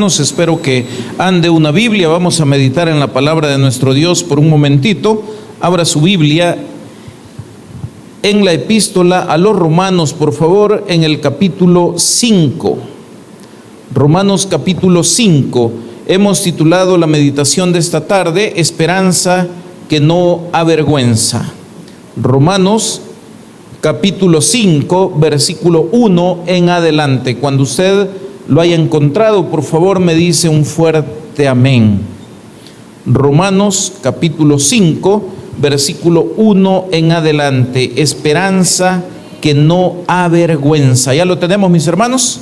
Espero que ande una Biblia. Vamos a meditar en la palabra de nuestro Dios por un momentito. Abra su Biblia en la epístola a los Romanos, por favor, en el capítulo 5. Romanos capítulo 5. Hemos titulado la meditación de esta tarde, Esperanza que no avergüenza. Romanos capítulo 5, versículo 1 en adelante. Cuando usted lo haya encontrado, por favor me dice un fuerte amén. Romanos capítulo 5, versículo 1 en adelante. Esperanza que no avergüenza. ¿Ya lo tenemos, mis hermanos?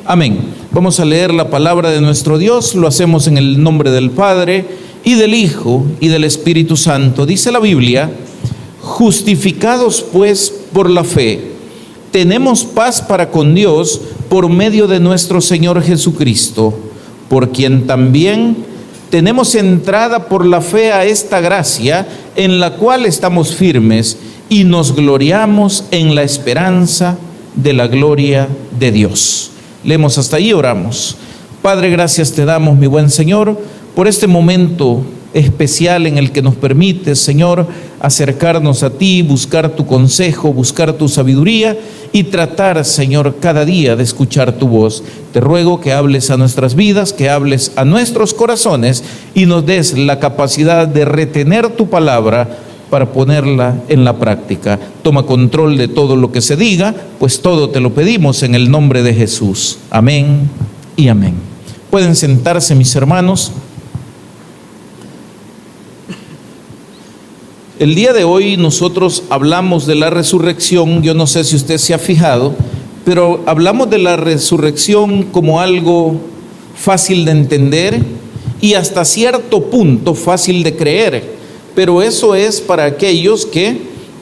Amén. Vamos a leer la palabra de nuestro Dios. Lo hacemos en el nombre del Padre, y del Hijo, y del Espíritu Santo. Dice la Biblia: justificados pues por la fe, tenemos paz para con Dios por medio de nuestro Señor Jesucristo, por quien también tenemos entrada por la fe a esta gracia, en la cual estamos firmes y nos gloriamos en la esperanza de la gloria de Dios. Leemos hasta ahí, oramos. Padre, gracias te damos, mi buen Señor, por este momento especial en el que nos permites, Señor, acercarnos a ti, buscar tu consejo, buscar tu sabiduría y tratar, Señor, cada día de escuchar tu voz. Te ruego que hables a nuestras vidas, que hables a nuestros corazones y nos des la capacidad de retener tu palabra para ponerla en la práctica. Toma control de todo lo que se diga, pues todo te lo pedimos en el nombre de Jesús. Amén y amén. Pueden sentarse, mis hermanos. El día de hoy nosotros hablamos de la resurrección. Yo no sé si usted se ha fijado, pero hablamos de la resurrección como algo fácil de entender y hasta cierto punto fácil de creer. Pero eso es para aquellos que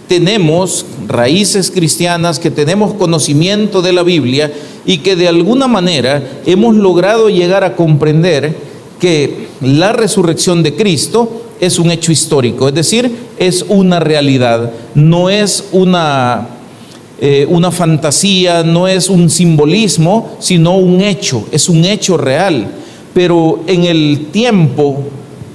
tenemos raíces cristianas, que tenemos conocimiento de la Biblia y que de alguna manera hemos logrado llegar a comprender que la resurrección de Cristo es un hecho histórico, es decir, es una realidad, no es una fantasía, no es un simbolismo, sino un hecho, es un hecho real. Pero en el tiempo,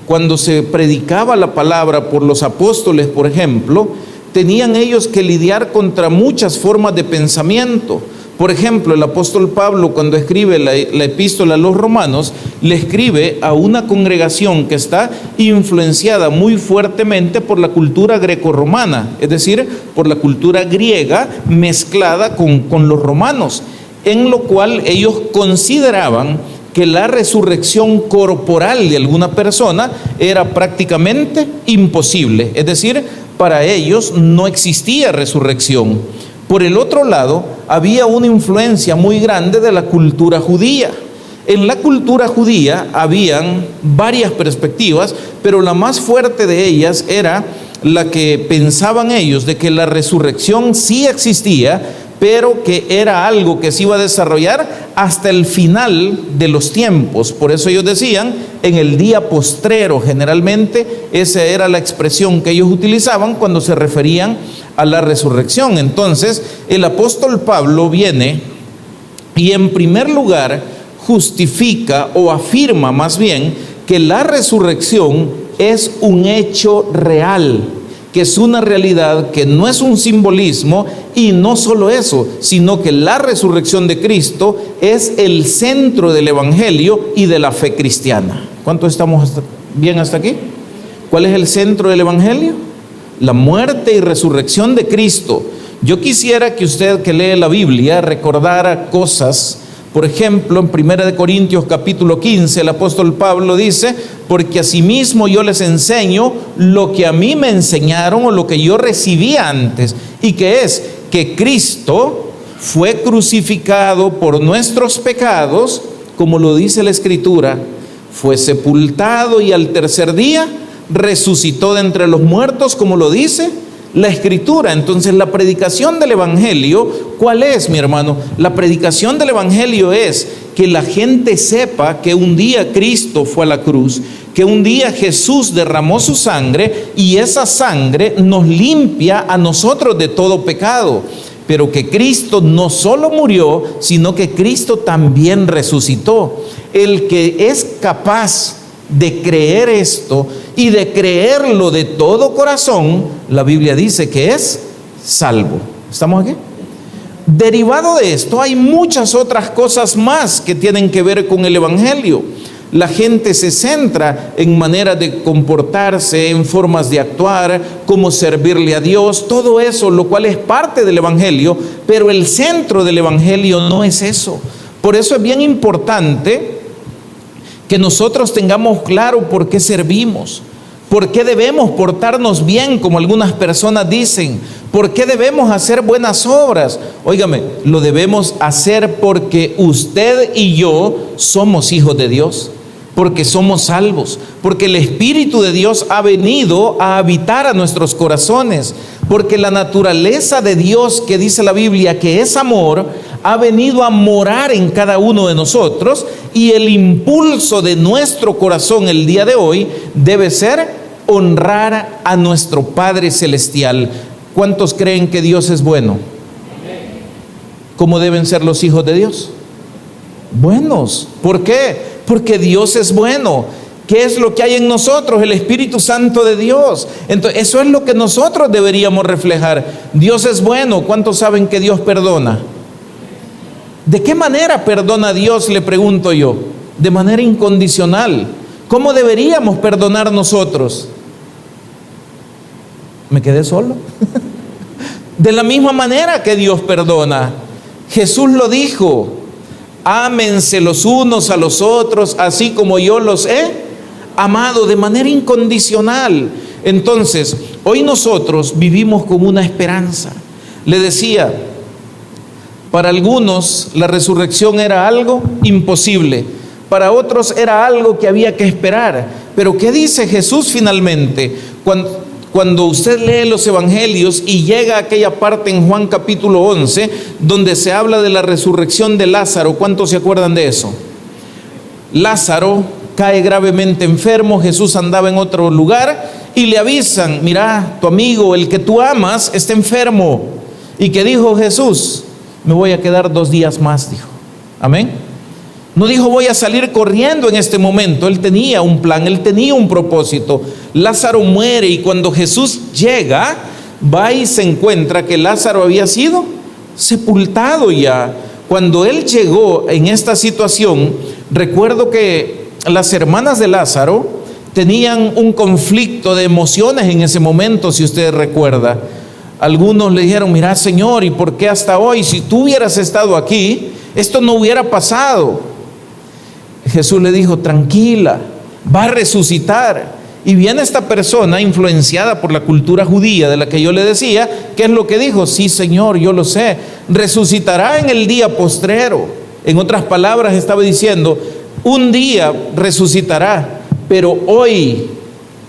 cuando se predicaba la palabra por los apóstoles, por ejemplo, tenían ellos que lidiar contra muchas formas de pensamiento. Por ejemplo, el apóstol Pablo, cuando escribe la epístola a los Romanos, le escribe a una congregación que está influenciada muy fuertemente por la cultura grecorromana, es decir, por la cultura griega mezclada con los romanos, en lo cual ellos consideraban que la resurrección corporal de alguna persona era prácticamente imposible, es decir, para ellos no existía resurrección. Por el otro lado, había una influencia muy grande de la cultura judía. En la cultura judía habían varias perspectivas, pero la más fuerte de ellas era la que pensaban ellos de que la resurrección sí existía, pero que era algo que se iba a desarrollar hasta el final de los tiempos. Por eso ellos decían, en el día postrero, generalmente esa era la expresión que ellos utilizaban cuando se referían a la resurrección. Entonces, el apóstol Pablo viene y en primer lugar justifica o afirma más bien que la resurrección es un hecho real, que es una realidad, que no es un simbolismo, y no solo eso, sino que la resurrección de Cristo es el centro del evangelio y de la fe cristiana. ¿Cuántos estamos bien hasta aquí? ¿Cuál es el centro del evangelio? La muerte y resurrección de Cristo. Yo quisiera que usted, que lee la Biblia, recordara cosas. Por ejemplo, en 1 Corintios capítulo 15, el apóstol Pablo dice: porque asimismo yo les enseño lo que a mí me enseñaron o lo que yo recibí antes, y que es que Cristo fue crucificado por nuestros pecados, como lo dice la Escritura, fue sepultado y al tercer día resucitó de entre los muertos, como lo dice la Escritura. Entonces, la predicación del evangelio, ¿cuál es, mi hermano? La predicación del evangelio es que la gente sepa que un día Cristo fue a la cruz, que un día Jesús derramó su sangre y esa sangre nos limpia a nosotros de todo pecado. pero que Cristo no solo murió, sino que Cristo también resucitó. el que es capaz de creer esto y de creerlo de todo corazón, la Biblia dice que es salvo. ¿Estamos aquí? Derivado de esto, hay muchas otras cosas más que tienen que ver con el Evangelio. La gente se centra en maneras de comportarse, en formas de actuar, cómo servirle a Dios, todo eso, lo cual es parte del Evangelio, pero el centro del Evangelio no es eso. Por eso es bien importante que nosotros tengamos claro por qué servimos, por qué debemos portarnos bien, como algunas personas dicen, por qué debemos hacer buenas obras. Óigame, lo debemos hacer porque usted y yo somos hijos de Dios, porque somos salvos, porque el Espíritu de Dios ha venido a habitar a nuestros corazones, porque la naturaleza de Dios, que dice la Biblia que es amor, ha venido a morar en cada uno de nosotros, y el impulso de nuestro corazón el día de hoy debe ser honrar a nuestro Padre Celestial. ¿Cuántos creen que Dios es bueno? ¿Cómo deben ser los hijos de Dios? Buenos. ¿Por qué? Porque Dios es bueno. ¿Qué es lo que hay en nosotros? El Espíritu Santo de Dios. Entonces, eso es lo que nosotros deberíamos reflejar. Dios es bueno. ¿Cuántos saben que Dios perdona? ¿De qué manera perdona Dios? Le pregunto yo. De manera incondicional. ¿Cómo deberíamos perdonar nosotros? ¿Me quedé solo? De la misma manera que Dios perdona. Jesús lo dijo: ámense los unos a los otros, así como yo los he amado, de manera incondicional. Entonces, hoy nosotros vivimos con una esperanza. Le decía, para algunos la resurrección era algo imposible, para otros era algo que había que esperar. Pero ¿qué dice Jesús finalmente? Cuando usted lee los evangelios y llega a aquella parte en Juan capítulo 11, donde se habla de la resurrección de Lázaro, ¿cuántos se acuerdan de eso? Lázaro cae gravemente enfermo, Jesús andaba en otro lugar y le avisan: mira, tu amigo, el que tú amas, está enfermo. ¿Y qué dijo Jesús? Me voy a quedar 2 días más, dijo. Amén. No dijo voy a salir corriendo en este momento. Él tenía un plan, él tenía un propósito. Lázaro muere, y cuando Jesús llega, va y se encuentra que Lázaro había sido sepultado ya. Cuando él llegó en esta situación, recuerdo que las hermanas de Lázaro tenían un conflicto de emociones en ese momento, si usted recuerda. Algunos le dijeron: mira, Señor, ¿y por qué hasta hoy? Si tú hubieras estado aquí, esto no hubiera pasado. Jesús le dijo: tranquila, va a resucitar. Y viene esta persona influenciada por la cultura judía de la que yo le decía. ¿Qué es lo que dijo? Sí, Señor, yo lo sé, resucitará en el día postrero. En otras palabras, estaba diciendo: un día resucitará, pero hoy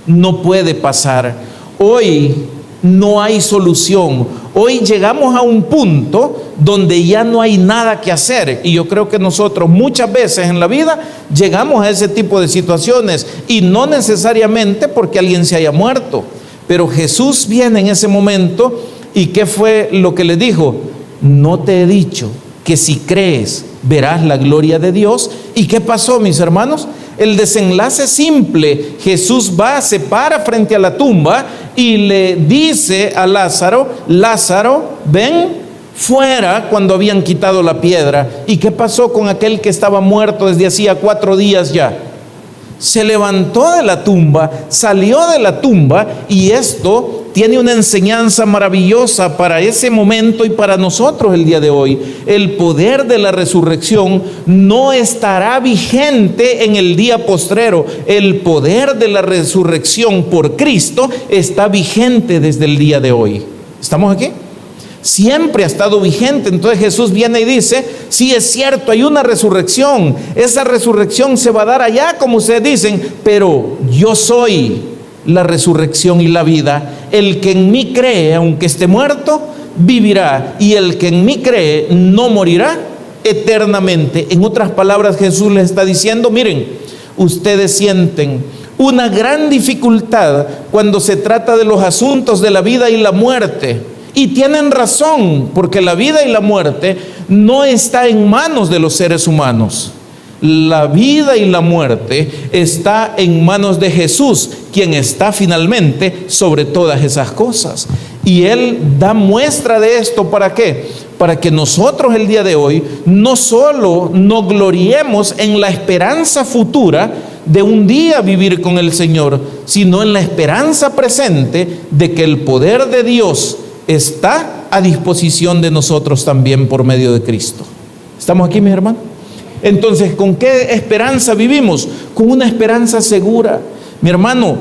no puede pasar. Hoy no hay solución. Hoy llegamos a un punto donde ya no hay nada que hacer. Y yo creo que nosotros muchas veces en la vida llegamos a ese tipo de situaciones, y no necesariamente porque alguien se haya muerto. Pero Jesús viene en ese momento, y ¿qué fue lo que le dijo? No te he dicho que si crees verás la gloria de Dios. ¿Y qué pasó, mis hermanos? El desenlace simple: Jesús va, se para frente a la tumba y le dice a Lázaro: Lázaro, ven fuera, cuando habían quitado la piedra. ¿Y qué pasó con aquel que estaba muerto desde hacía 4 días ya? Se levantó de la tumba, salió de la tumba, y esto tiene una enseñanza maravillosa para ese momento y para nosotros el día de hoy. El poder de la resurrección no estará vigente en el día postrero. El poder de la resurrección por Cristo está vigente desde el día de hoy. ¿Estamos aquí? Siempre ha estado vigente. Entonces Jesús viene y dice: sí, es cierto, hay una resurrección. Esa resurrección se va a dar allá, como ustedes dicen, pero yo soy la resurrección y la vida. El que en mí cree, aunque esté muerto, vivirá, y el que en mí cree no morirá eternamente. En otras palabras, Jesús les está diciendo: miren, ustedes sienten una gran dificultad cuando se trata de los asuntos de la vida y la muerte, y tienen razón, porque la vida y la muerte no está en manos de los seres humanos. La vida y la muerte está en manos de Jesús, quien está finalmente sobre todas esas cosas. Y Él da muestra de esto, ¿para qué? Para que nosotros el día de hoy no solo nos gloriemos en la esperanza futura de un día vivir con el Señor, sino en la esperanza presente de que el poder de Dios está a disposición de nosotros también por medio de Cristo. ¿Estamos aquí, mis hermanos? Entonces, ¿con qué esperanza vivimos? Con una esperanza segura. Mi hermano,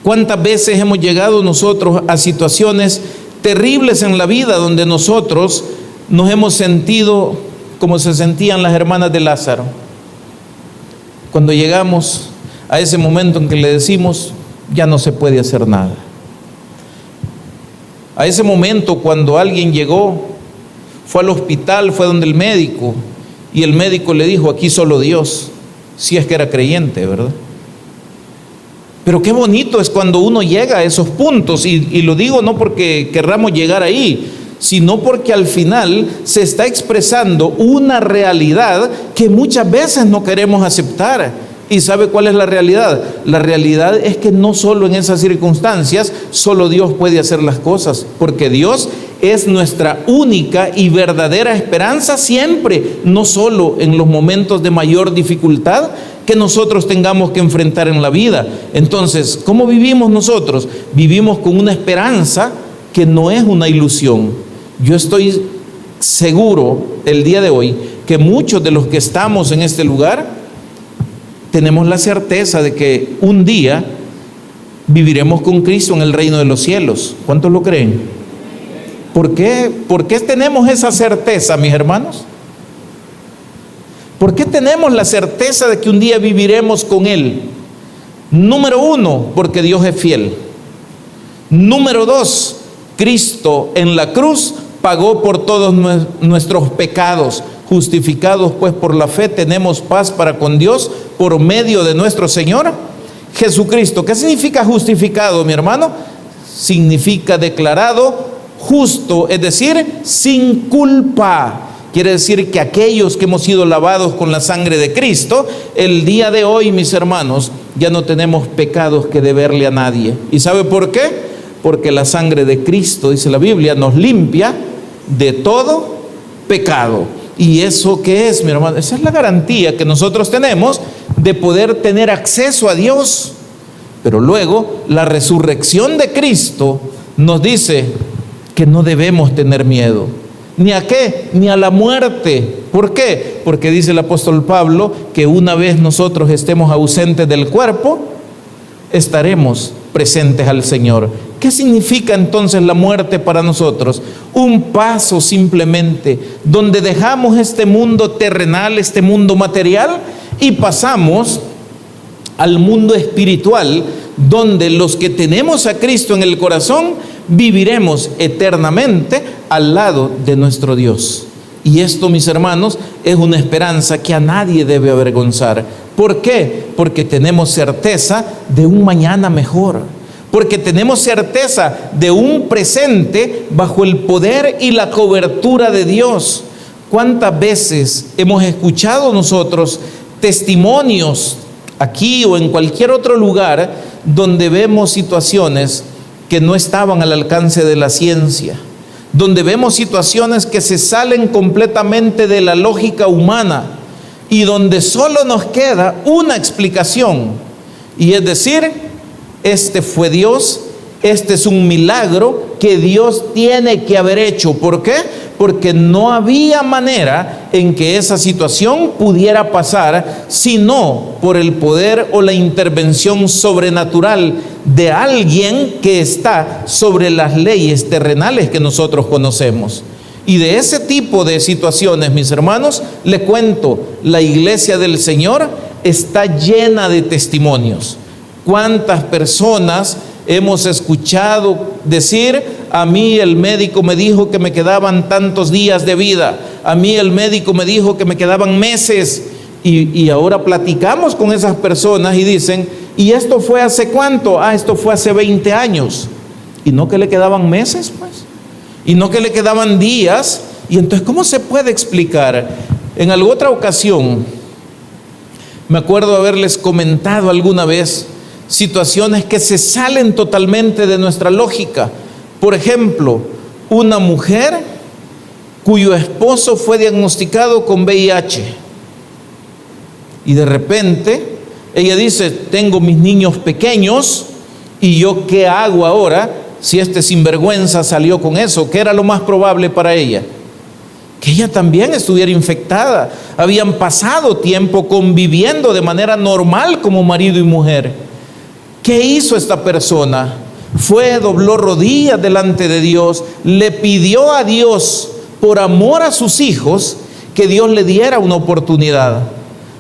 ¿cuántas veces hemos llegado nosotros a situaciones terribles en la vida donde nosotros nos hemos sentido como se sentían las hermanas de Lázaro? Cuando llegamos a ese momento en que le decimos, ya no se puede hacer nada. A ese momento cuando alguien llegó, fue al hospital, fue donde el médico, y el médico le dijo, aquí solo Dios, si es que era creyente, ¿verdad? Pero qué bonito es cuando uno llega a esos puntos, y lo digo no porque querramos llegar ahí, sino porque al final se está expresando una realidad que muchas veces no queremos aceptar. ¿Y sabe cuál es la realidad? La realidad es que no solo en esas circunstancias, solo Dios puede hacer las cosas, porque Dios es nuestra única y verdadera esperanza siempre, no solo en los momentos de mayor dificultad que nosotros tengamos que enfrentar en la vida. Entonces, ¿cómo vivimos nosotros? Vivimos con una esperanza que no es una ilusión. Yo estoy seguro el día de hoy que muchos de los que estamos en este lugar tenemos la certeza de que un día viviremos con Cristo en el reino de los cielos. ¿Cuántos lo creen? ¿Por qué tenemos esa certeza, mis hermanos? ¿Por qué tenemos la certeza de que un día viviremos con Él? Número uno, porque Dios es fiel. Número dos, Cristo en la cruz pagó por todos nuestros pecados. Justificados pues por la fe tenemos paz para con Dios por medio de nuestro Señor Jesucristo. ¿Qué significa justificado, mi hermano? Significa declarado justo, es decir, sin culpa. Quiere decir que aquellos que hemos sido lavados con la sangre de Cristo, el día de hoy, mis hermanos, ya no tenemos pecados que deberle a nadie. ¿Y sabe por qué? Porque la sangre de Cristo, dice la Biblia, nos limpia de todo pecado. ¿Y eso qué es, mi hermano? Esa es la garantía que nosotros tenemos de poder tener acceso a Dios. Pero luego, la resurrección de Cristo nos dice que no debemos tener miedo. ¿Ni a qué? Ni a la muerte. ¿Por qué? Porque dice el apóstol Pablo que una vez nosotros estemos ausentes del cuerpo, estaremos presentes al Señor. ¿Qué significa entonces la muerte para nosotros? Un paso simplemente donde dejamos este mundo terrenal, este mundo material, y pasamos al mundo espiritual, donde los que tenemos a Cristo en el corazón viviremos eternamente al lado de nuestro Dios. Y esto, mis hermanos, es una esperanza que a nadie debe avergonzar. ¿Por qué? Porque tenemos certeza de un mañana mejor. Porque tenemos certeza de un presente bajo el poder y la cobertura de Dios. ¿Cuántas veces hemos escuchado nosotros testimonios aquí o en cualquier otro lugar donde vemos situaciones que no estaban al alcance de la ciencia, donde vemos situaciones que se salen completamente de la lógica humana y donde solo nos queda una explicación, y es decir, este fue Dios, este es un milagro que Dios tiene que haber hecho? ¿Por qué? Porque no había manera en que esa situación pudiera pasar sino por el poder o la intervención sobrenatural de alguien que está sobre las leyes terrenales que nosotros conocemos. Y de ese tipo de situaciones, mis hermanos, le cuento, la iglesia del Señor está llena de testimonios. ¿Cuántas personas hemos escuchado decir: a mí el médico me dijo que me quedaban tantos días de vida, a mí el médico me dijo que me quedaban meses? Y ahora platicamos con esas personas y dicen: ¿y esto fue hace cuánto? Esto fue hace 20 años. ¿Y no que le quedaban meses, pues? ¿Y no que le quedaban días? Y entonces, ¿cómo se puede explicar? En alguna otra ocasión Me acuerdo haberles comentado alguna vez situaciones que se salen totalmente de nuestra lógica. Por ejemplo, una mujer cuyo esposo fue diagnosticado con VIH y de repente ella dice: tengo mis niños pequeños y yo ¿qué hago ahora si este sinvergüenza salió con eso? ¿Qué era lo más probable para ella? Que ella también estuviera infectada. Habían pasado tiempo conviviendo de manera normal como marido y mujer. ¿Qué hizo esta persona? Fue, dobló rodillas delante de Dios, le pidió a Dios, por amor a sus hijos, que Dios le diera una oportunidad.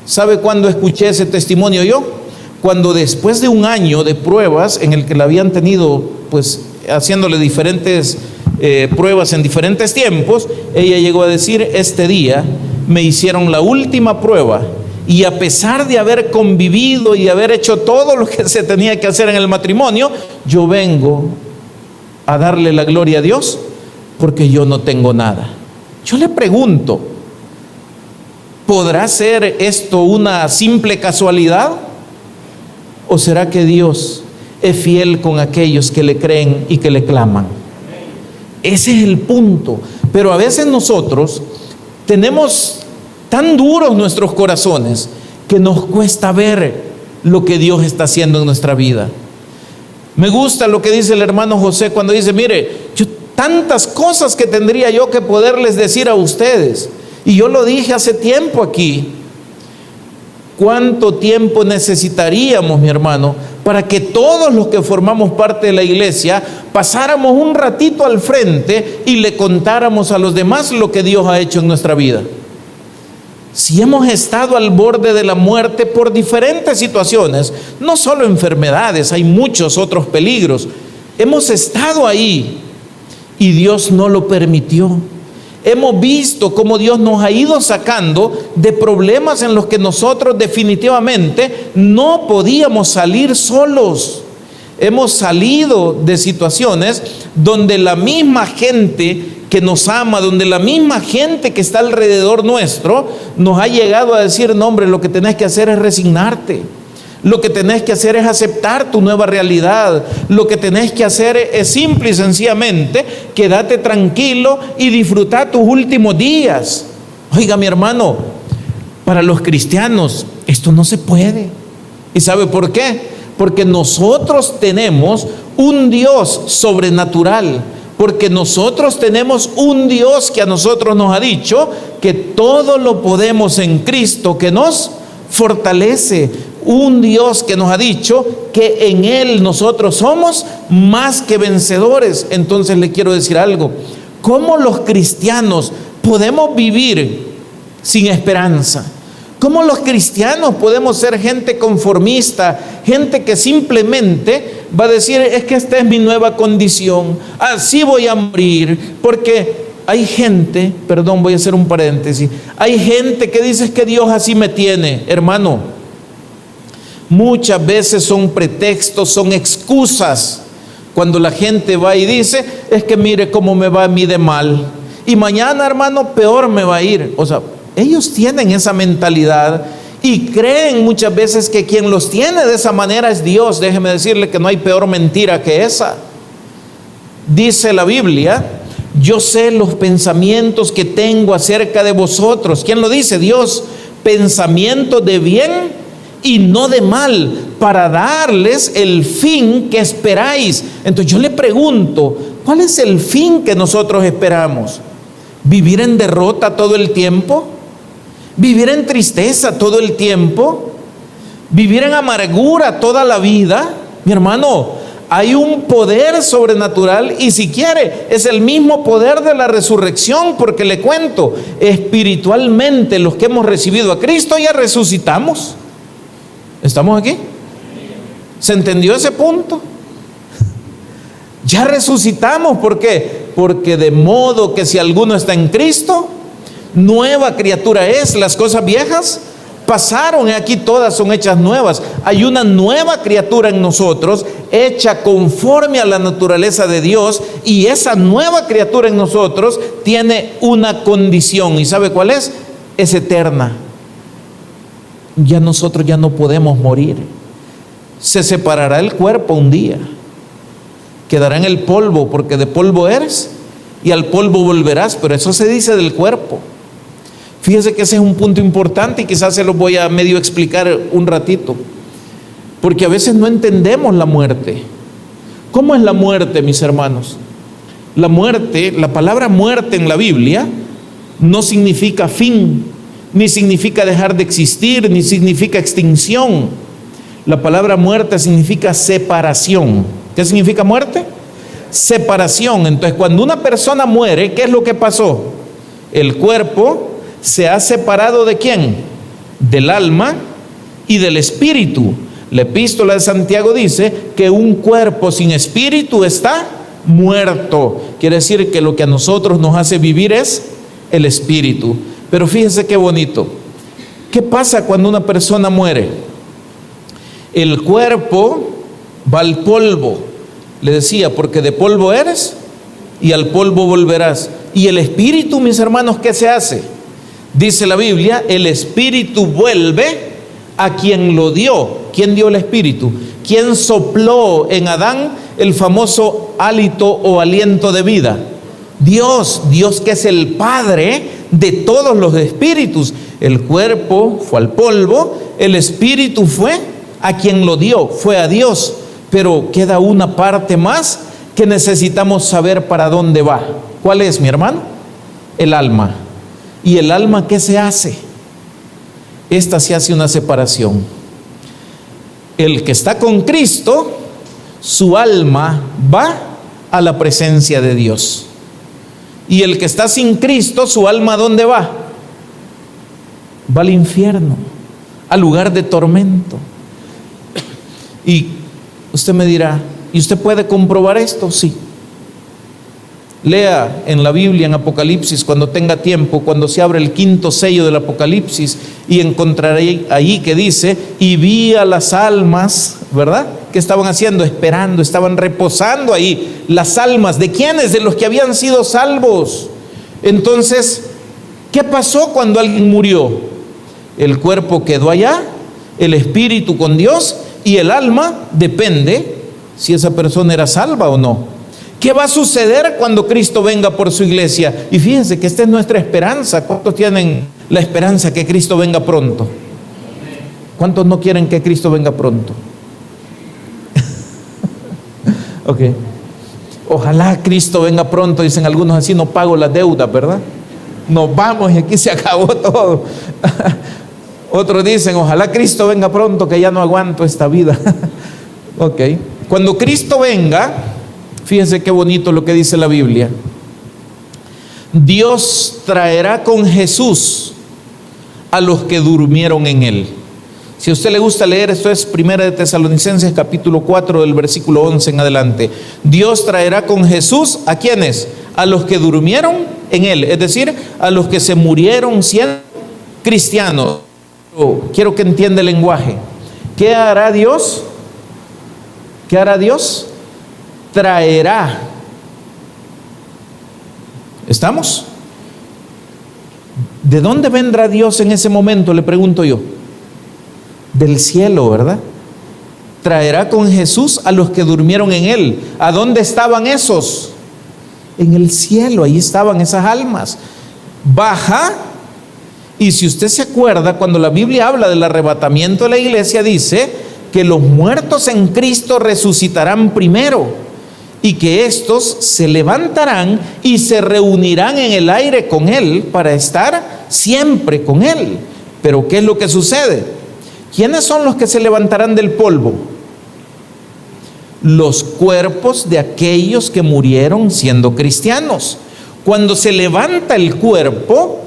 ¿Sabe cuándo escuché ese testimonio yo? Cuando después de un año de pruebas en el que la habían tenido, pues, haciéndole diferentes pruebas en diferentes tiempos, ella llegó a decir: este día me hicieron la última prueba, y a pesar de haber convivido y haber hecho todo lo que se tenía que hacer en el matrimonio, yo vengo a darle la gloria a Dios porque yo no tengo nada. Yo le pregunto, ¿podrá ser esto una simple casualidad? ¿O será que Dios es fiel con aquellos que le creen y que le claman? Ese es el punto. Pero a veces nosotros tenemos tan duros nuestros corazones que nos cuesta ver lo que Dios está haciendo en nuestra vida. Me gusta lo que dice el hermano José cuando dice: mire, yo tantas cosas que tendría yo que poderles decir a ustedes, y yo lo dije hace tiempo aquí. ¿Cuánto tiempo necesitaríamos, mi hermano, para que todos los que formamos parte de la iglesia pasáramos un ratito al frente y le contáramos a los demás lo que Dios ha hecho en nuestra vida? Si hemos estado al borde de la muerte por diferentes situaciones, no solo enfermedades, hay muchos otros peligros. Hemos estado ahí y Dios no lo permitió. Hemos visto cómo Dios nos ha ido sacando de problemas en los que nosotros definitivamente no podíamos salir solos. Hemos salido de situaciones donde la misma gente que nos ama, donde la misma gente que está alrededor nuestro nos ha llegado a decir: no, hombre, lo que tenés que hacer es resignarte. Lo que tenés que hacer es aceptar tu nueva realidad. Lo que tenés que hacer es simple y sencillamente quédate tranquilo y disfrutar tus últimos días. Oiga, mi hermano, para los cristianos esto no se puede. ¿Y sabe por qué? Porque nosotros tenemos un Dios sobrenatural. Porque nosotros tenemos un Dios que a nosotros nos ha dicho que todo lo podemos en Cristo que nos fortalece. Un Dios que nos ha dicho que en Él nosotros somos más que vencedores. Entonces le quiero decir algo: ¿cómo los cristianos podemos vivir sin esperanza? ¿Cómo los cristianos podemos ser gente conformista, gente que simplemente va a decir: es que esta es mi nueva condición, así voy a morir? Porque hay gente, perdón, voy a hacer un paréntesis, hay gente que dice que Dios así me tiene. Hermano, muchas veces son pretextos, son excusas. Cuando la gente va y dice: es que mire cómo me va a mí de mal, y mañana, hermano, peor me va a ir. O sea, ellos tienen esa mentalidad y creen muchas veces que quien los tiene de esa manera es Dios. Déjeme decirle que no hay peor mentira que esa. Dice la Biblia: yo sé los pensamientos que tengo acerca de vosotros. ¿Quién lo dice? Dios. Pensamientos de bien y no de mal, para darles el fin que esperáis. Entonces yo le pregunto: ¿cuál es el fin que nosotros esperamos? ¿Vivir en derrota todo el tiempo? ¿Vivir en tristeza todo el tiempo? ¿Vivir en amargura toda la vida? Mi hermano, hay un poder sobrenatural, y si quiere es el mismo poder de la resurrección, porque le cuento, espiritualmente los que hemos recibido a Cristo ya resucitamos. ¿Estamos aquí? ¿Se entendió ese punto? Ya resucitamos. ¿Por qué? Porque de modo que si alguno está en Cristo, nueva criatura es. Las cosas viejas pasaron, y aquí todas son hechas nuevas. Hay una nueva criatura en nosotros, hecha conforme a la naturaleza de Dios, y esa nueva criatura en nosotros tiene una condición. ¿Y sabe cuál es? Es eterna. ya nosotros ya no podemos morir. Se separará el cuerpo un día, quedará en el polvo, porque de polvo eres y al polvo volverás, pero eso se dice del cuerpo. Fíjese que ese es un punto importante y quizás se lo voy a medio explicar un ratito, porque a veces no entendemos la muerte. ¿Cómo es la muerte, mis hermanos? La muerte, la palabra muerte en la Biblia no significa fin, ni significa dejar de existir, ni significa extinción. La palabra muerte significa separación. ¿Qué significa muerte? Separación. Entonces, cuando una persona muere, ¿qué es lo que pasó? El cuerpo se ha separado ¿de quién? Del alma y del espíritu. La epístola de Santiago dice que un cuerpo sin espíritu está muerto. Quiere decir que lo que a nosotros nos hace vivir es el espíritu. Pero fíjense qué bonito. ¿Qué pasa cuando una persona muere? El cuerpo va al polvo. Le decía, porque de polvo eres y al polvo volverás. Y el espíritu, mis hermanos, ¿qué se hace? Dice la Biblia, el espíritu vuelve a quien lo dio. ¿Quién dio el espíritu? ¿Quién sopló en Adán el famoso hálito o aliento de vida? Dios, Dios que es el Padre de todos los espíritus. El cuerpo fue al polvo, el espíritu fue a quien lo dio, fue a Dios. Pero queda una parte más que necesitamos saber para dónde va. ¿Cuál es, mi hermano? El alma. ¿Y el alma qué se hace? Esta se hace una separación. El que está con Cristo, su alma va a la presencia de Dios. Y el que está sin Cristo, su alma ¿a dónde va? Va al infierno, al lugar de tormento. Y usted me dirá, ¿y usted puede comprobar esto? Sí. Lea en la Biblia, en Apocalipsis, cuando tenga tiempo, cuando se abre el quinto sello del Apocalipsis, y encontraré ahí que dice, y vi a las almas, ¿verdad?, que estaban haciendo, esperando, estaban reposando ahí. Las almas, ¿de quiénes? De los que habían sido salvos. Entonces, ¿qué pasó cuando alguien murió? El cuerpo quedó allá, el espíritu con Dios, y el alma depende si esa persona era salva o no. ¿Qué va a suceder cuando Cristo venga por su iglesia? Y fíjense que esta es nuestra esperanza. ¿Cuántos tienen la esperanza que Cristo venga pronto? ¿Cuántos no quieren que Cristo venga pronto? Ok. Ojalá Cristo venga pronto, dicen algunos, así no pago la deuda, ¿verdad? Nos vamos y aquí se acabó todo. Otros dicen, ojalá Cristo venga pronto, que ya no aguanto esta vida. Ok. Cuando Cristo venga, fíjense qué bonito lo que dice la Biblia. Dios traerá con Jesús a los que durmieron en él. Si a usted le gusta leer, esto es 1 de Tesalonicenses capítulo 4 del versículo 11 en adelante. Dios traerá con Jesús ¿a quiénes? A los que durmieron en él, es decir, a los que se murieron siendo cristianos. Quiero que entienda el lenguaje. ¿Qué hará Dios? ¿Qué hará Dios? Traerá. ¿Estamos? ¿De dónde vendrá Dios en ese momento? Le pregunto yo. Del cielo, ¿verdad? Traerá con Jesús a los que durmieron en él. ¿A dónde estaban esos? En el cielo, ahí estaban esas almas. Baja. Y si usted se acuerda, cuando la Biblia habla del arrebatamiento de la iglesia, dice que los muertos en Cristo resucitarán primero y que estos se levantarán y se reunirán en el aire con él para estar siempre con él. Pero ¿qué es lo que sucede? ¿Quiénes son los que se levantarán del polvo? Los cuerpos de aquellos que murieron siendo cristianos. Cuando se levanta el cuerpo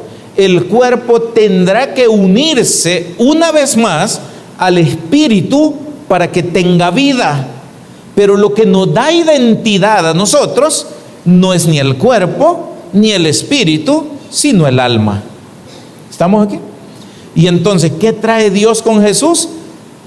tendrá que unirse una vez más al espíritu para que tenga vida. Pero lo que nos da identidad a nosotros no es ni el cuerpo ni el espíritu, sino el alma. ¿Estamos aquí? Y entonces, ¿qué trae Dios con Jesús?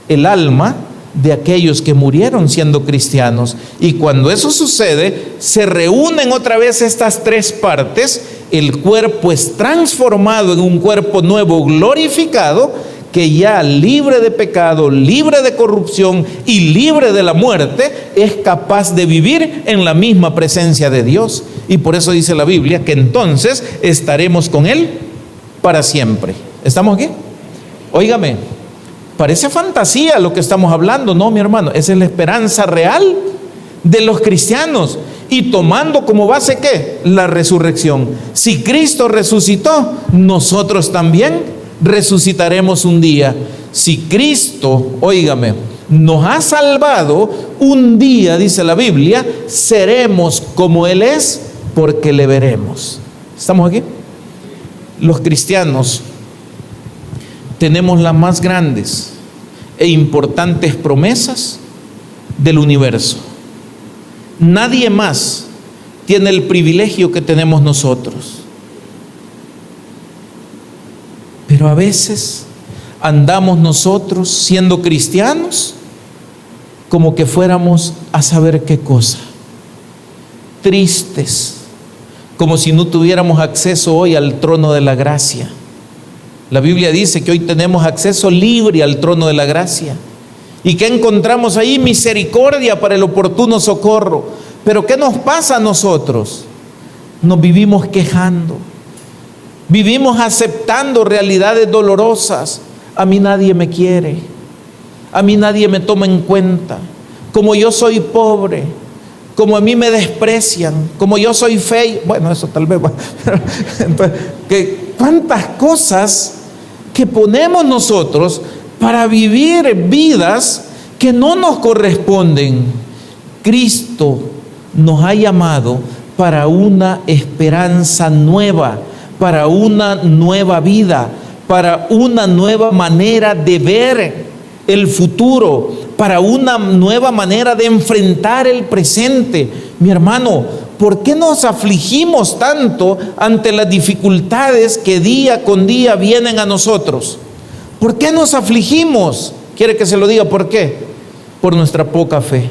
El alma de aquellos que murieron siendo cristianos. Y cuando eso sucede, se reúnen otra vez estas tres partes. El cuerpo es transformado en un cuerpo nuevo, glorificado, que ya libre de pecado, libre de corrupción y libre de la muerte, es capaz de vivir en la misma presencia de Dios. Y por eso dice la Biblia que entonces estaremos con Él para siempre. ¿Estamos aquí? Óigame, parece fantasía lo que estamos hablando. No, mi hermano, esa es la esperanza real de los cristianos. Y tomando como base, ¿qué? La resurrección. Si Cristo resucitó, nosotros también resucitaremos un día. Si Cristo, óigame, nos ha salvado, un día, dice la Biblia, seremos como Él es, porque le veremos. ¿Estamos aquí? Los cristianos tenemos las más grandes e importantes promesas del universo. Nadie más tiene el privilegio que tenemos nosotros. Pero a veces andamos nosotros siendo cristianos como que fuéramos a saber qué cosa. Tristes, como si no tuviéramos acceso hoy al trono de la gracia. La Biblia dice que hoy tenemos acceso libre al trono de la gracia. ¿Y qué encontramos ahí? Misericordia para el oportuno socorro. Pero ¿qué nos pasa a nosotros? Nos vivimos quejando. Vivimos aceptando realidades dolorosas. A mí nadie me quiere. A mí nadie me toma en cuenta. Como yo soy pobre, como a mí me desprecian, como yo soy feo. Bueno, eso tal vez va. Entonces, ¿cuántas cosas que ponemos nosotros para vivir vidas que no nos corresponden? Cristo nos ha llamado para una esperanza nueva, para una nueva vida, para una nueva manera de ver el futuro, para una nueva manera de enfrentar el presente. Mi hermano, ¿por qué nos afligimos tanto ante las dificultades que día con día vienen a nosotros? ¿Por qué nos afligimos? ¿Quiere que se lo diga por qué? Por nuestra poca fe.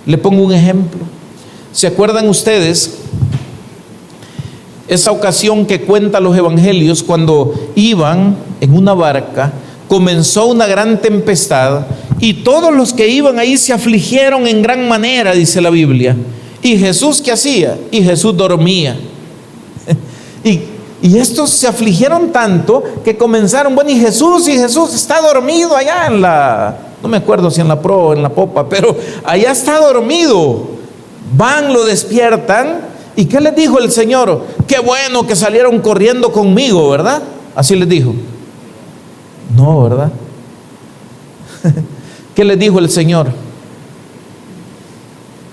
Le pongo un ejemplo. ¿Se acuerdan ustedes esa ocasión que cuentan los evangelios cuando iban en una barca, comenzó una gran tempestad y todos los que iban ahí se afligieron en gran manera, dice la Biblia? ¿Y Jesús qué hacía? Y Jesús dormía. Y estos se afligieron tanto que comenzaron, bueno, y Jesús está dormido allá en la, no me acuerdo si en la proa o en la popa, pero allá está dormido. Van, lo despiertan. ¿Y qué les dijo el Señor? Qué bueno que salieron corriendo conmigo, ¿verdad? Así les dijo. No, ¿verdad? ¿Qué les dijo el Señor?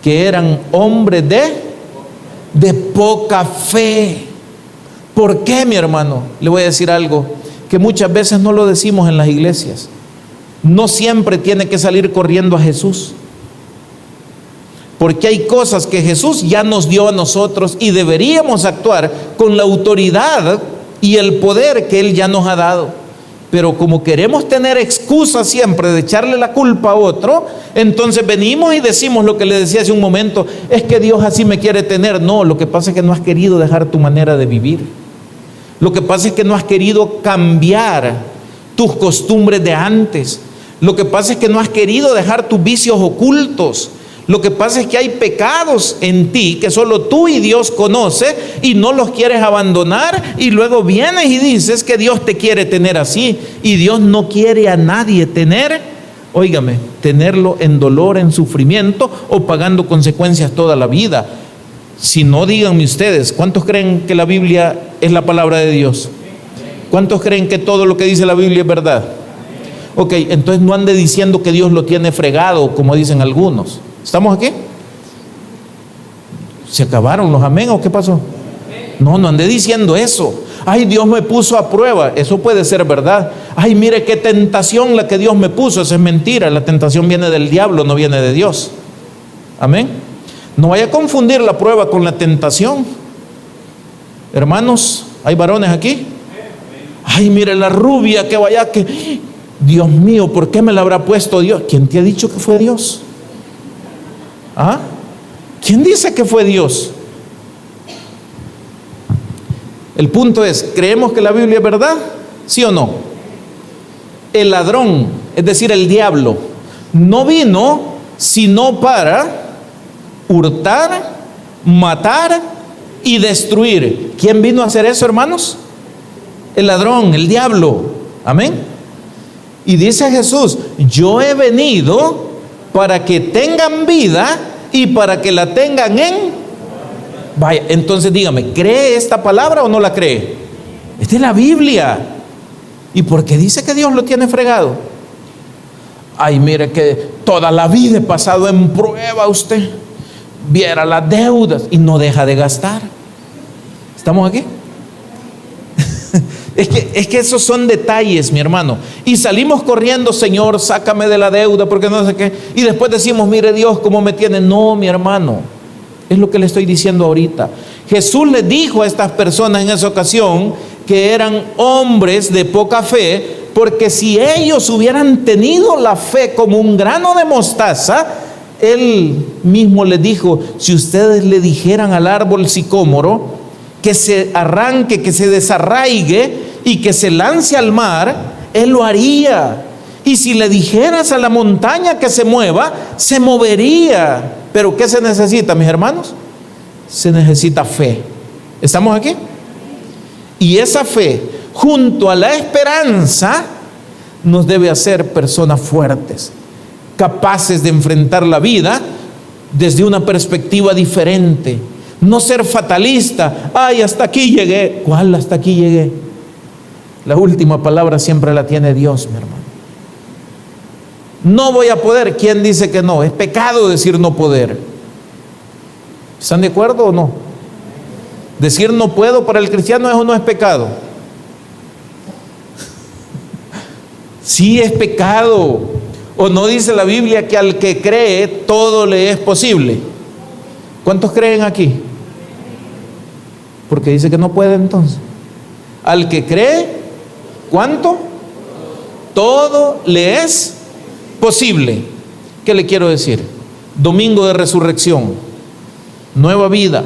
Que eran hombres de poca fe. ¿Por qué, mi hermano? Le voy a decir algo que muchas veces no lo decimos en las iglesias. No siempre tiene que salir corriendo a Jesús, porque hay cosas que Jesús ya nos dio a nosotros y deberíamos actuar con la autoridad y el poder que Él ya nos ha dado. Pero como queremos tener excusa siempre de echarle la culpa a otro, entonces venimos y decimos lo que le decía hace un momento: es que Dios así me quiere tener. No, lo que pasa es que no has querido dejar tu manera de vivir. Lo que pasa es que no has querido cambiar tus costumbres de antes. Lo que pasa es que no has querido dejar tus vicios ocultos. Lo que pasa es que hay pecados en ti que solo tú y Dios conoce y no los quieres abandonar, y luego vienes y dices que Dios te quiere tener así, y Dios no quiere a nadie tenerlo en dolor, en sufrimiento o pagando consecuencias toda la vida. Si no, díganme ustedes, ¿cuántos creen que la Biblia es la palabra de Dios? ¿Cuántos creen que todo lo que dice la Biblia es verdad? Ok, entonces no ande diciendo que Dios lo tiene fregado, como dicen algunos. ¿Estamos aquí? ¿Se acabaron los amén o qué pasó? No ande diciendo eso. Ay, Dios me puso a prueba. Eso puede ser verdad. Ay, mire qué tentación la que Dios me puso. Eso es mentira. La tentación viene del diablo, no viene de Dios. Amén. No vaya a confundir la prueba con la tentación. Hermanos, ¿hay varones aquí? Ay, mire la rubia que vaya que... Dios mío, ¿por qué me la habrá puesto Dios? ¿Quién te ha dicho que fue Dios? ¿Ah? ¿Quién dice que fue Dios? El punto es, ¿creemos que la Biblia es verdad? ¿Sí o no? el ladrón, es decir, el diablo, no vino sino para hurtar, matar y destruir. ¿Quién vino a hacer eso, hermanos? El ladrón, el diablo. Amén. Y dice Jesús: yo he venido para que tengan vida y para que la tengan en... Vaya, entonces dígame, ¿cree esta palabra o no la cree? Esta es la Biblia. ¿Y por qué dice que Dios lo tiene fregado? Ay, mire que toda la vida he pasado en prueba usted. Viera las deudas y no deja de gastar. ¿Estamos aquí? Es que esos son detalles, mi hermano. Y salimos corriendo: Señor, sácame de la deuda, porque no sé qué. Y después decimos: mire Dios cómo me tiene. No, mi hermano, es lo que le estoy diciendo ahorita. Jesús le dijo a estas personas en esa ocasión que eran hombres de poca fe, porque si ellos hubieran tenido la fe como un grano de mostaza, Él mismo les dijo: si ustedes le dijeran al árbol sicómoro que se arranque, que se desarraigue y que se lance al mar, Él lo haría. Y si le dijeras a la montaña que se mueva, se movería. Pero ¿qué se necesita, mis hermanos? Se necesita fe. ¿Estamos aquí? Y esa fe, junto a la esperanza, nos debe hacer personas fuertes, capaces de enfrentar la vida desde una perspectiva diferente. No ser fatalista: ay, hasta aquí llegué. ¿Cuál hasta aquí llegué? La última palabra siempre la tiene Dios, mi hermano. No voy a poder. ¿Quién dice que no? Es pecado decir no poder. ¿Están de acuerdo o no? Decir no puedo para el cristiano, ¿eso no es pecado? Sí, es pecado. ¿O no dice la Biblia que al que cree todo le es posible? ¿Cuántos creen aquí? Porque dice que no puede entonces. Al que cree, ¿cuánto? Todo le es posible. ¿Qué le quiero decir? Domingo de resurrección, nueva vida,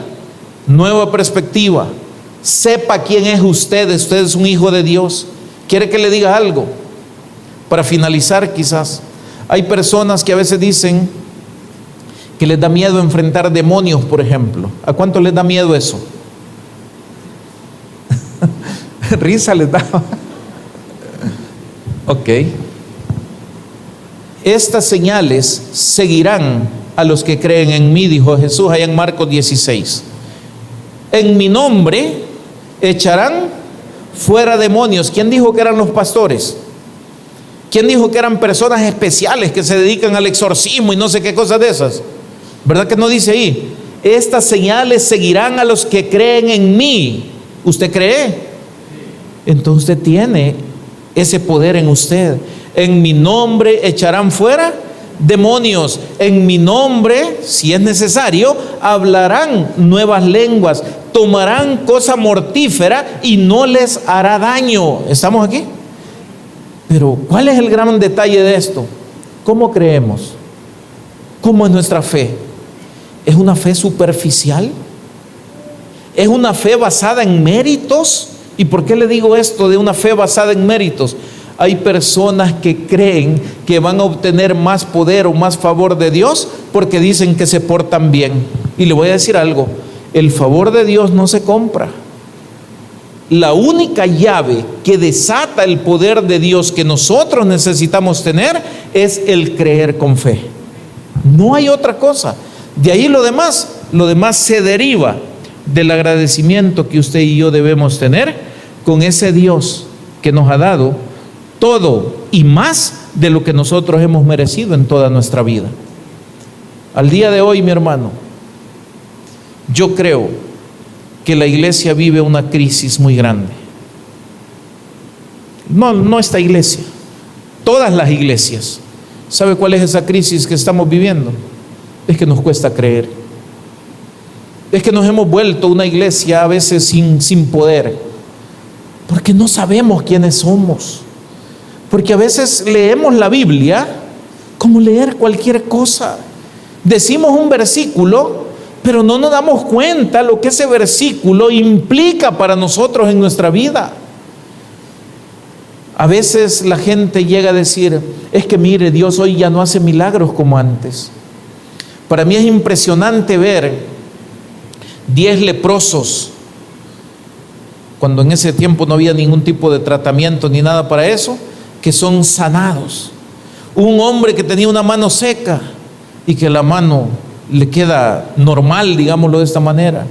nueva perspectiva. Sepa quién es usted. Usted es un hijo de Dios. ¿Quiere que le diga algo? Para finalizar, quizás hay personas que a veces dicen que les da miedo enfrentar demonios, por ejemplo. ¿A cuánto les da miedo eso? Risa les da. Ok. Estas señales seguirán a los que creen en mí, dijo Jesús allá en Marcos 16. En mi nombre echarán fuera demonios. ¿Quién dijo que eran los pastores? ¿Quién dijo que eran personas especiales que se dedican al exorcismo y no sé qué cosas de esas? ¿Verdad que no dice ahí? Estas señales seguirán a los que creen en mí. ¿Usted cree? Entonces usted tiene ese poder en usted. En mi nombre echarán fuera demonios. En mi nombre, si es necesario, hablarán nuevas lenguas. Tomarán cosa mortífera y no les hará daño. ¿Estamos aquí? Pero ¿cuál es el gran detalle de esto? ¿Cómo creemos? ¿Cómo es nuestra fe? ¿Es una fe superficial? ¿Es una fe basada en méritos? ¿Y por qué le digo esto de una fe basada en méritos? Hay personas que creen que van a obtener más poder o más favor de Dios porque dicen que se portan bien. Y le voy a decir algo: el favor de Dios no se compra. La única llave que desata el poder de Dios que nosotros necesitamos tener es el creer con fe. No hay otra cosa. De ahí lo demás se deriva del agradecimiento que usted y yo debemos tener con ese Dios que nos ha dado todo y más de lo que nosotros hemos merecido en toda nuestra vida. Al día de hoy, mi hermano, yo creo que la iglesia vive una crisis muy grande. No esta iglesia, todas las iglesias. ¿Sabe cuál es esa crisis que estamos viviendo? Es que nos cuesta creer. Es que nos hemos vuelto una iglesia a veces sin poder, porque no sabemos quiénes somos. Porque a veces leemos la Biblia como leer cualquier cosa. Decimos un versículo, pero no nos damos cuenta lo que ese versículo implica para nosotros en nuestra vida. A veces la gente llega a decir, es que mire, Dios hoy ya no hace milagros como antes. Para mí es impresionante ver 10 leprosos, cuando en ese tiempo no había ningún tipo de tratamiento ni nada para eso, que son sanados. Un hombre que tenía una mano seca y que la mano le queda normal, digámoslo de esta manera.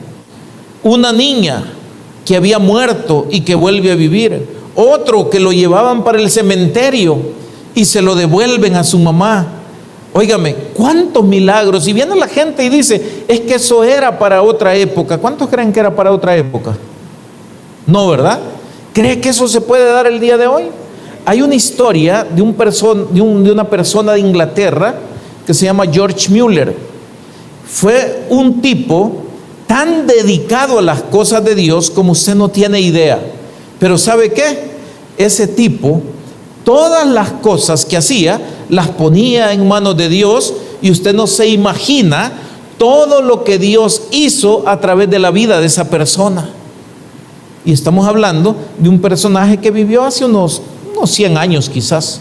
Una niña que había muerto y que vuelve a vivir. Otro que lo llevaban para el cementerio y se lo devuelven a su mamá. Óigame, cuántos milagros. Y viene la gente y dice, es que eso era para otra época. ¿Cuántos creen que era para otra época? No, ¿verdad? ¿Cree que eso se puede dar el día de hoy? Hay una historia de una persona de Inglaterra que se llama George Mueller. Fue un tipo tan dedicado a las cosas de Dios como usted no tiene idea. Pero ¿sabe qué? Ese tipo, todas las cosas que hacía, las ponía en manos de Dios, y usted no se imagina todo lo que Dios hizo a través de la vida de esa persona. Y estamos hablando de un personaje que vivió hace unos 100 años quizás.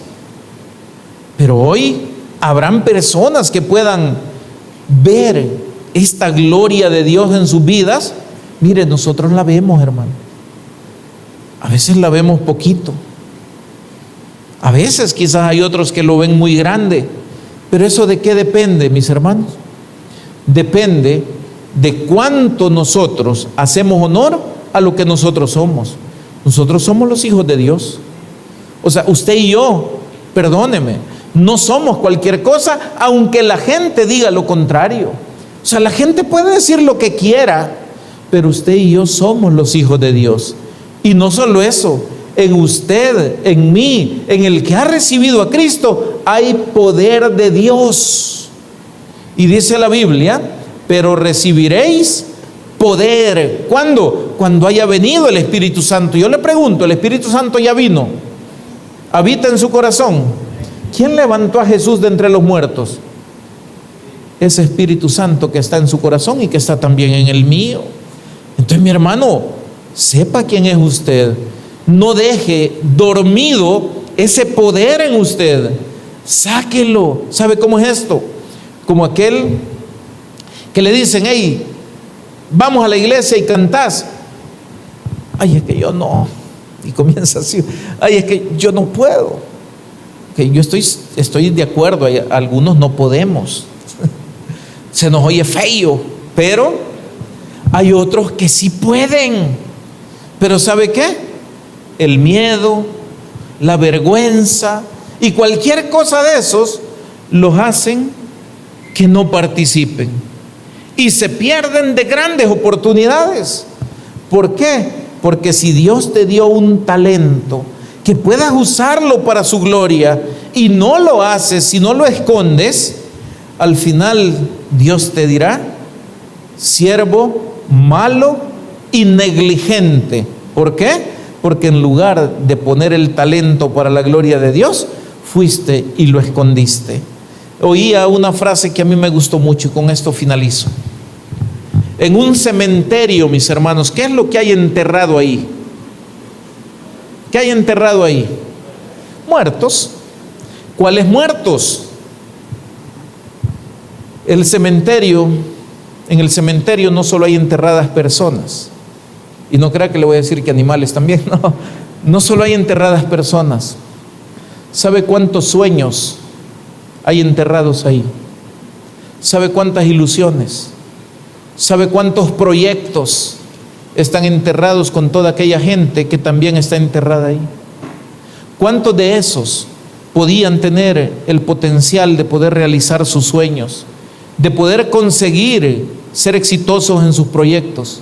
Pero hoy habrán personas que puedan ver esta gloria de Dios en sus vidas. Mire, nosotros la vemos, hermano. A veces la vemos poquito. A veces quizás hay otros que lo ven muy grande. Pero ¿eso de qué depende, mis hermanos? Depende de cuánto nosotros hacemos honor a lo que nosotros somos. Nosotros somos los hijos de Dios. O sea, usted y yo, perdóneme, no somos cualquier cosa, aunque la gente diga lo contrario. O sea, la gente puede decir lo que quiera, pero usted y yo somos los hijos de Dios. Y no solo eso, en usted, en mí, en el que ha recibido a Cristo, hay poder de Dios. Y dice la Biblia, pero recibiréis poder. ¿Cuándo? Cuando haya venido el Espíritu Santo. Yo le pregunto, ¿el Espíritu Santo ya vino? ¿Habita en su corazón? ¿Quién levantó a Jesús de entre los muertos? Ese Espíritu Santo que está en su corazón y que está también en el mío. Entonces, mi hermano, sepa quién es usted. No deje dormido ese poder en usted. Sáquelo. ¿Sabe cómo es esto? Como aquel que le dicen, hey, vamos a la iglesia y cantás. Ay, es que yo no. Y comienza así, ay, es que yo no puedo. Que yo estoy de acuerdo, algunos no podemos. Se nos oye feo, pero hay otros que sí pueden. Pero ¿sabe qué? El miedo, la vergüenza y cualquier cosa de esos los hacen que no participen y se pierden de grandes oportunidades. ¿Por qué? Porque si Dios te dio un talento, que puedas usarlo para su gloria, y no lo haces, si no lo escondes, al final Dios te dirá, siervo malo y negligente. ¿Por qué? Porque en lugar de poner el talento para la gloria de Dios, fuiste y lo escondiste. Oía una frase que a mí me gustó mucho, y con esto finalizo. En un cementerio, mis hermanos, ¿qué es lo que hay enterrado ahí? ¿Qué hay enterrado ahí? Muertos. ¿Cuáles muertos? En el cementerio no solo hay enterradas personas, y no crea que le voy a decir que animales también, no solo hay enterradas personas. ¿Sabe cuántos sueños hay enterrados ahí? ¿Sabe cuántas ilusiones? ¿Sabe cuántos proyectos están enterrados con toda aquella gente que también está enterrada ahí? ¿Cuántos de esos podían tener el potencial de poder realizar sus sueños, de poder conseguir ser exitosos en sus proyectos,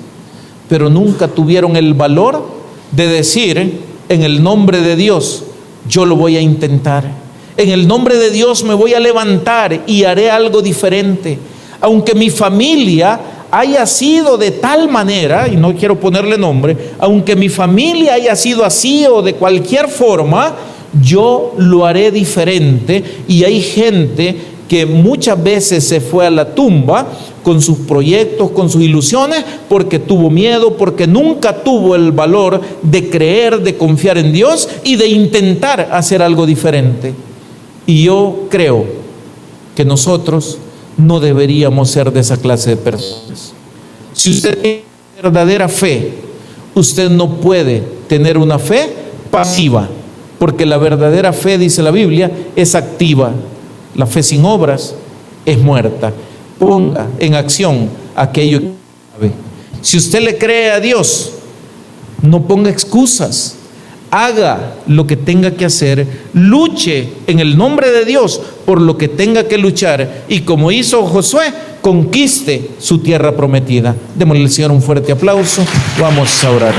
pero nunca tuvieron el valor de decir, en el nombre de Dios, yo lo voy a intentar. En el nombre de Dios me voy a levantar y haré algo diferente. Aunque mi familia haya sido de tal manera, y no quiero ponerle nombre, aunque mi familia haya sido así o de cualquier forma, yo lo haré diferente. Y hay gente que muchas veces se fue a la tumba con sus proyectos, con sus ilusiones, porque tuvo miedo, porque nunca tuvo el valor de creer, de confiar en Dios y de intentar hacer algo diferente. Y yo creo que nosotros no deberíamos ser de esa clase de personas. Si usted tiene verdadera fe, usted no puede tener una fe pasiva, porque la verdadera fe, dice la Biblia, es activa. La fe sin obras es muerta. Ponga en acción aquello que sabe. Si usted le cree a Dios, no ponga excusas. Haga lo que tenga que hacer, luche en el nombre de Dios por lo que tenga que luchar, y como hizo Josué, conquiste su tierra prometida. Démosle al Señor un fuerte aplauso. Vamos a orar.